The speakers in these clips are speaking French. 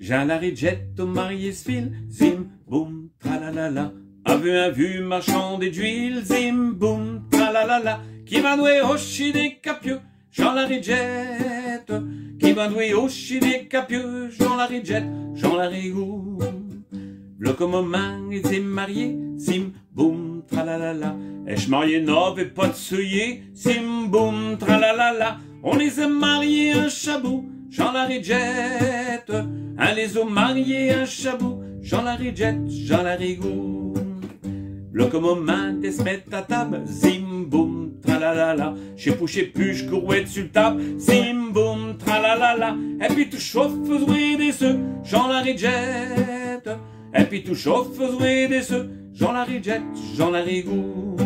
Jean la rigette au marié se file, zim, boum, tralalala. A vu un vu marchand d'huile, zim, boum, tralalala. Qui va douer au chi des capieux, Jean la rigette. Qui va douer au chi des capieux, Jean la rigette, Jean la rigou. Le comme main était marié, zim, boum, tralalala. Est-ce marié neuf et pas de souillé, zim, boum, tralalala. On les a mariés un chabou, Jean la rigette. Un les a mariés un chabou, Jean la rigette, Jean la rigou. Le comme main des se met à table, zim, boum, tralalala. Chez pouché puche, courouette sur le table, zim, boum, tralalala. Et puis tout chauffe, jouer des œufs, Jean la rigette. Et puis tout chauffe, jouer des œufs, Jean la rigette, Jean la rigou.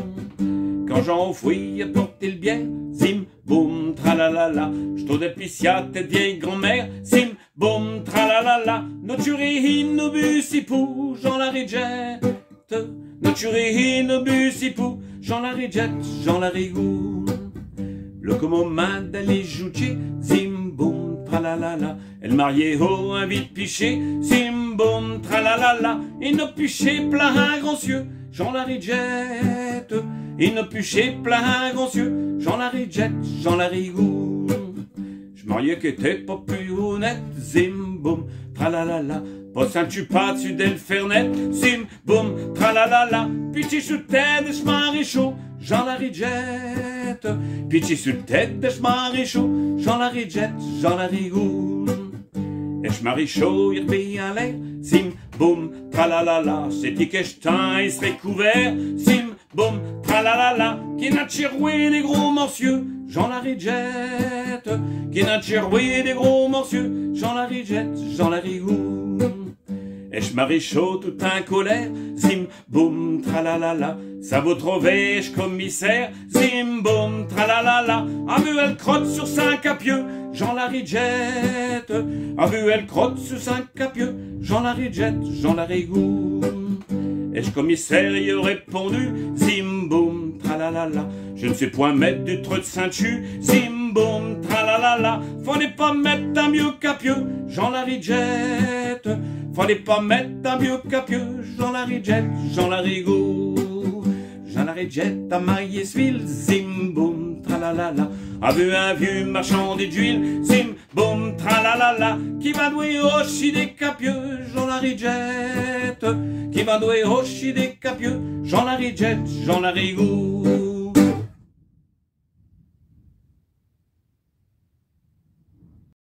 Quand Jean au fouille a porté le bien, zim, boum, tralalala. J't'au d'épiciate et vieille grand-mère, zim, boum, tralalala. Noturi no busipou, Jean la rigette. Noturi no busipou, Jean la rigette, Jean la rigou. Le commun d'aller jouer, zim, boum, tralalala. Elle mariée au un vite piché, zim, boum, tralalala. Et nos pichés plein un grand cieux, Jean la rigette. Et nos pichés plein un grand cieux, Jean la rigette, Jean la rigou. Je mariais que t'es pas plus honnête, zim, boum, tralalala. Pas saint-tu pas dessus d'elle fernette, zim, boum, tralalala. Pitié sous tête, je marie chaud, Jean la rigette. Pitié sous tête, je marie chaud, Jean la rigette, Jean la rigou. Et je marie chaud, il rebille en l'air, zim, boum, tralalala. C'est dit que je teins, il serait couvert, zim, boum, tralalala. Qui n'a tiroué des gros morcieux, Jean la rigette. Qui n'a tiroué des gros morcieux, Jean la rigette, Jean la rigou. Et je marie chaud tout un colère, zim, boum, tralalala. Ça vaut trop vêche commissaire, zim, boum, tralalala. A vu elle crotte sur 5 capieux, Jean la rigette. A vu elle crotte sur 5 capieux, Jean la rigette, Jean la rigou. Et je commissaire y aurait répondu, zim, boum, tralalala. Je ne sais point mettre du trou de ceinture, zim, boum, tralalala. Fallait pas mettre un mieux capieux, Jean la rigette. Fallait pas mettre un vieux capieux, Jean la rigette, Jean la rigou. Jean la rigette a marié Sville, zim, boum, tralalala. A vu un vieux marchand d'huile, zim, boum, tralalala. Qui va douer au chi des capieux, Jean la rigette. Qui va douer au chi des capieux, Jean la rigette, Jean la rigou.